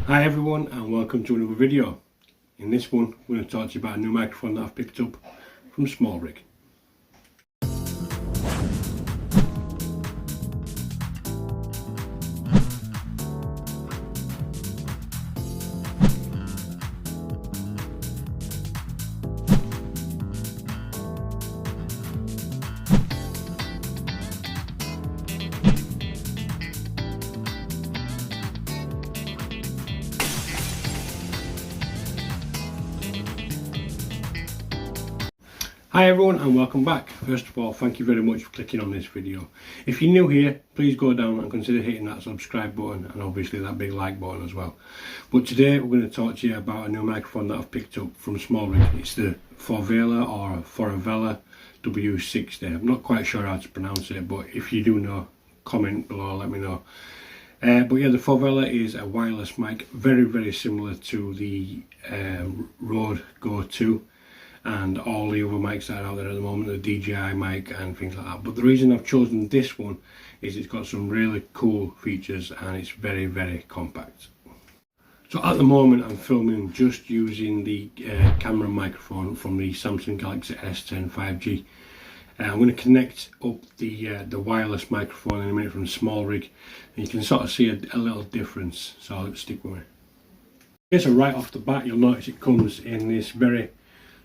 Hi everyone and welcome to another video. In this one I'm going to talk to you about a new microphone that I've picked up from SmallRig. Hi everyone and welcome back. First of all, thank you very much for clicking on this video. If you're new here, please go down and consider hitting that subscribe button and obviously that big like button as well. But today we're going to talk to you about a new microphone that I've picked up from SmallRig. It's the Forevala or Forevala W60. I'm not quite sure how to pronounce it, but if you do know, comment below, let me know. But yeah, the Forevala is a wireless mic, very similar to the Rode Go 2 and all the other mics that are out there at the moment, the DJI mic and things like that. But the reason I've chosen this one is it's got some really cool features and it's very compact. So at the moment I'm filming just using the camera microphone from the Samsung Galaxy S10 5G. I'm going to connect up the wireless microphone in a minute from SmallRig, and you can sort of see a little difference, so stick with me. Okay, so right off the bat you'll notice it comes in this very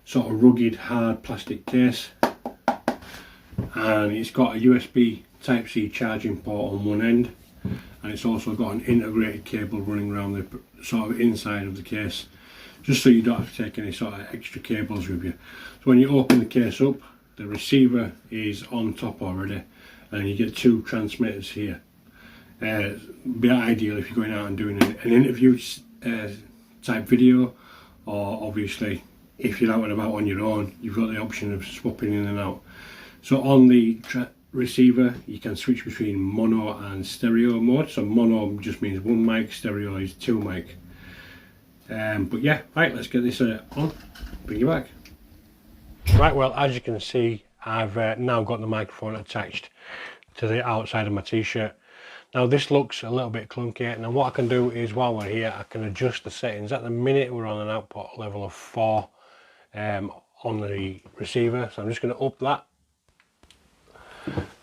sort of rugged hard plastic case, and it's got a USB Type-C charging port on one end, and it's also got an integrated cable running around the sort of inside of the case, just so you don't have to take any sort of extra cables with you. So when you open the case up, the receiver is on top already and you get two transmitters here. Be ideal if you're going out and doing an interview type video, or obviously if you're out and about on your own, you've got the option of swapping in and out. So on the receiver you can switch between mono and stereo mode. So mono just means one mic, stereo is two mic. But yeah, right, let's get this on, bring you back. Right, well, as you can see, I've now got the microphone attached to the outside of my t-shirt. Now this looks a little bit clunky. Now what I can do is, while we're here, I can adjust the settings. At the minute we're on an output level of 4 on the receiver, so I'm just going to up that.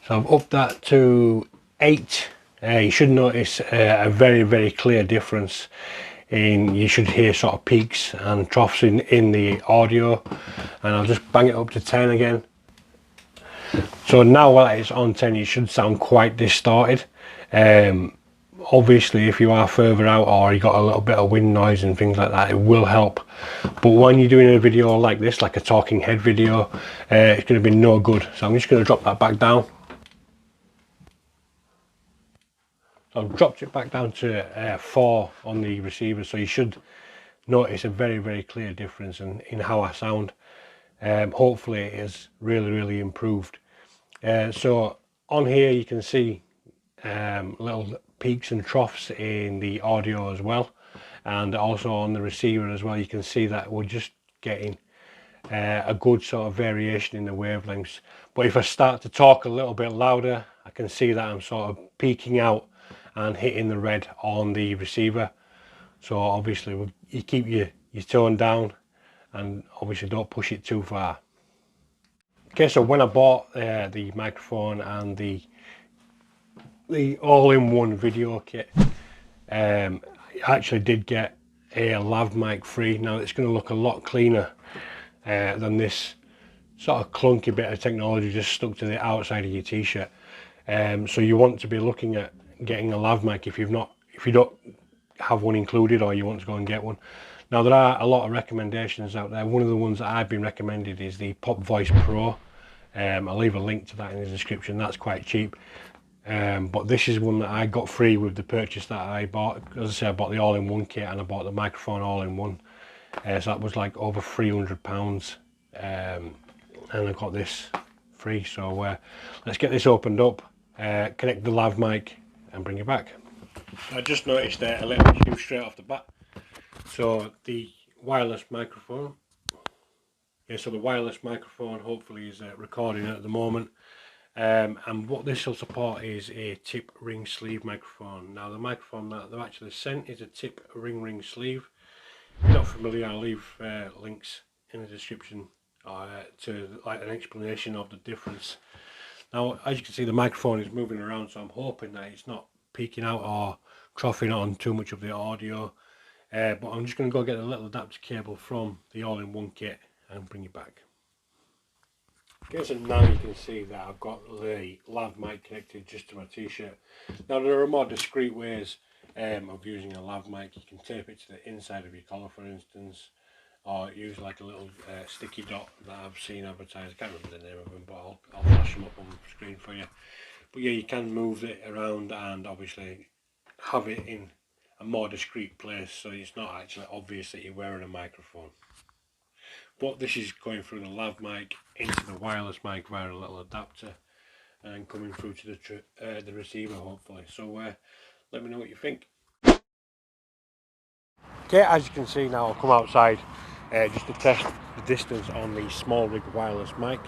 So I've upped that to 8. You should notice a very clear difference in, you should hear sort of peaks and troughs in the audio, and I'll just bang it up to 10 again. So now while it's on 10 you should sound quite distorted. Obviously if you are further out or you got a little bit of wind noise and things like that, it will help, but when you're doing a video like this, like a talking head video, it's going to be no good. So I'm just going to drop that back down. So I've dropped it back down to 4 on the receiver, so you should notice a very clear difference in how I sound. Hopefully it is really improved. So on here you can see little peaks and troughs in the audio as well, and also on the receiver as well. You can see that we're just getting a good sort of variation in the wavelengths. But if I start to talk a little bit louder, I can see that I'm sort of peaking out and hitting the red on the receiver. So obviously you keep your tone down and obviously don't push it too far. Okay, so when I bought the microphone and the all-in-one video kit, I actually did get a lav mic free. Now it's going to look a lot cleaner than this sort of clunky bit of technology just stuck to the outside of your t-shirt. So you want to be looking at getting a lav mic if you don't have one included, or you want to go and get one. Now there are a lot of recommendations out there. One of the ones that I've been recommended is the Voice Pro. I'll leave a link to that in the description. That's quite cheap. But this is one that I got free with the purchase that I bought. As I say, I bought the all-in-one kit and I bought the microphone all-in-one. So that was like over £300, and I got this free. So let's get this opened up, connect the lav mic and bring it back. I just noticed a little issue straight off the bat. So the wireless microphone, so the wireless microphone hopefully is recording at the moment. And what this will support is a tip ring sleeve microphone. Now the microphone that they've actually sent is a tip ring sleeve. If you're not familiar, I'll leave links in the description to like an explanation of the difference. Now as you can see, the microphone is moving around, so I'm hoping that it's not peeking out or troughing on too much of the audio. But I'm just going to go get a little adapter cable from the all-in-one kit and bring it back. Okay, so now you can see that I've got the lav mic connected just to my t-shirt. Now there are more discreet ways of using a lav mic. You can tape it to the inside of your collar, for instance, or use like a little sticky dot that I've seen advertised. I can't remember the name of them, but I'll flash them up on the screen for you. But yeah, you can move it around and obviously have it in a more discreet place, so it's not actually obvious that you're wearing a microphone. But this is going through the lav mic into the wireless mic via a little adapter and coming through to the receiver, hopefully. So let me know what you think. Okay, as you can see now, I'll come outside just to test the distance on the SmallRig wireless mic.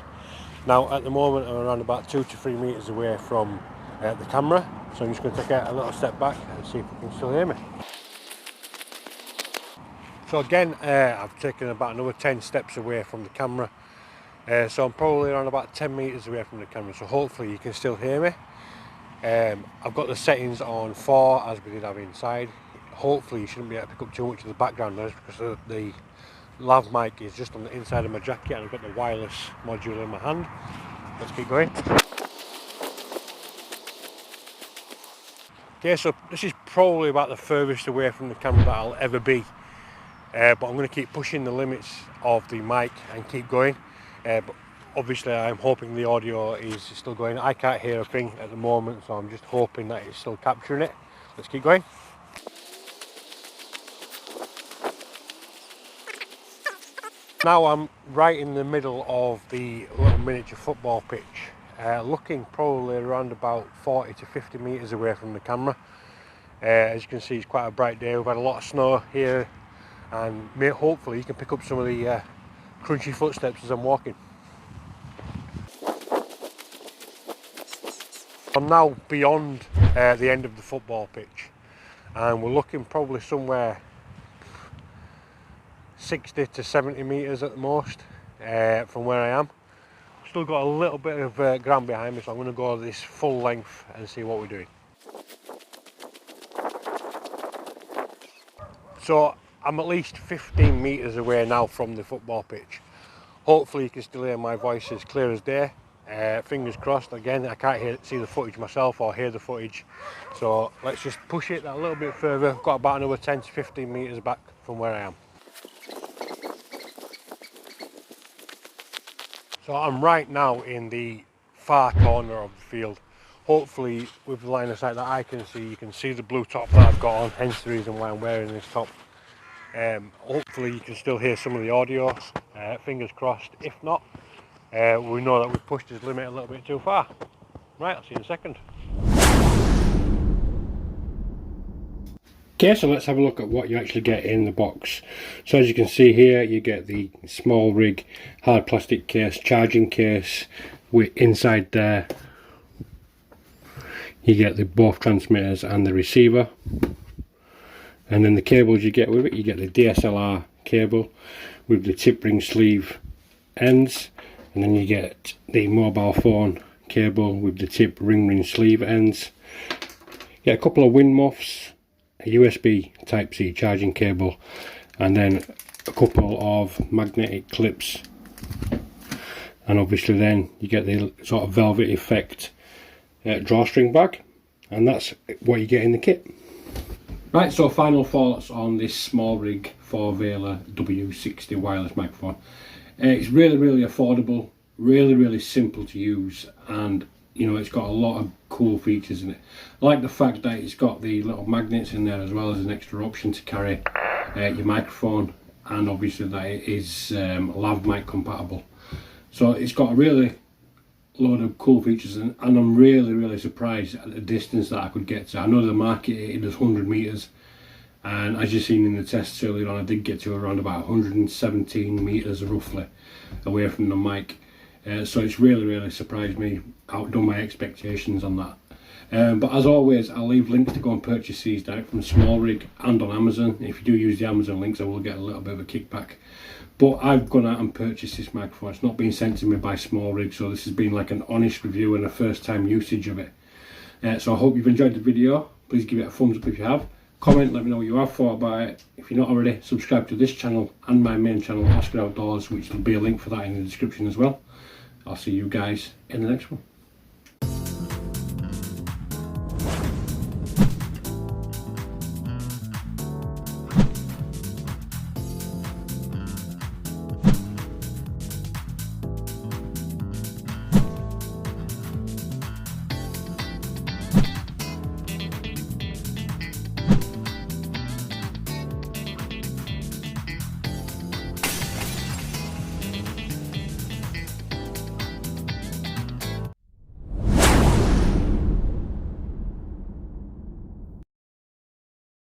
Now at the moment I'm around about 2 to 3 meters away from the camera, so I'm just going to take a little step back and see if you can still hear me. So again, I've taken about another 10 steps away from the camera, so I'm probably around about 10 meters away from the camera, so hopefully you can still hear me. I've got the settings on 4 as we did have inside. Hopefully you shouldn't be able to pick up too much of the background noise because the lav mic is just on the inside of my jacket and I've got the wireless module in my hand. Let's keep going. Okay, so this is probably about the furthest away from the camera that I'll ever be. But I'm going to keep pushing the limits of the mic and keep going. But obviously I'm hoping the audio is still going. I can't hear a thing at the moment, so I'm just hoping that it's still capturing it. Let's keep going. Now I'm right in the middle of the little miniature football pitch, looking probably around about 40 to 50 meters away from the camera. As you can see, it's quite a bright day. We've had a lot of snow here, and hopefully you can pick up some of the crunchy footsteps as I'm walking. I'm now beyond the end of the football pitch, and we're looking probably somewhere 60 to 70 meters at the most from where I am. Still got a little bit of ground behind me, so I'm going to go this full length and see what we're doing. So I'm at least 15 meters away now from the football pitch. Hopefully you can still hear my voice as clear as day. Fingers crossed. Again, I can't see the footage myself or hear the footage, so let's just push it a little bit further. I've got about another 10 to 15 meters back from where I am. So I'm right now in the far corner of the field. Hopefully with the line of sight that I can see, you can see the blue top that I've got on, hence the reason why I'm wearing this top. Hopefully you can still hear some of the audio, fingers crossed. If not, we know that we've pushed his limit a little bit too far. Right, I'll see you in a second. Okay, so let's have a look at what you actually get in the box. So as you can see here, you get the SmallRig hard plastic case, charging case. Inside there you get both transmitters and the receiver, and then the cables you get with it, you get the DSLR cable with the tip ring sleeve ends, and then you get the mobile phone cable with the tip ring sleeve ends. You get a couple of wind muffs, a USB Type-C charging cable, and then a couple of magnetic clips, and obviously then you get the sort of velvet effect drawstring bag, and that's what you get in the kit. Right, so final thoughts on this SmallRig Forevala W60 wireless microphone. It's really affordable, really simple to use, and you know, it's got a lot of cool features in it. I like the fact that it's got the little magnets in there as well as an extra option to carry your microphone, and obviously that it is lav mic compatible. So it's got a really load of cool features, and I'm really surprised at the distance that I could get to. I know the market it is 100 meters, and as you've seen in the tests earlier on, I did get to around about 117 meters roughly away from the mic. So it's really surprised me, outdone my expectations on that. But as always, I'll leave links to go and purchase these direct from SmallRig and on Amazon. If you do use the Amazon links, I will get a little bit of a kickback. But I've gone out and purchased this microphone. It's not been sent to me by SmallRig, so this has been like an honest review and a first time usage of it. So I hope you've enjoyed the video. Please give it a thumbs up if you have. Comment, let me know what you have thought about it. If you're not already, subscribe to this channel and my main channel, Oscar Outdoors, which will be a link for that in the description as well. I'll see you guys in the next one.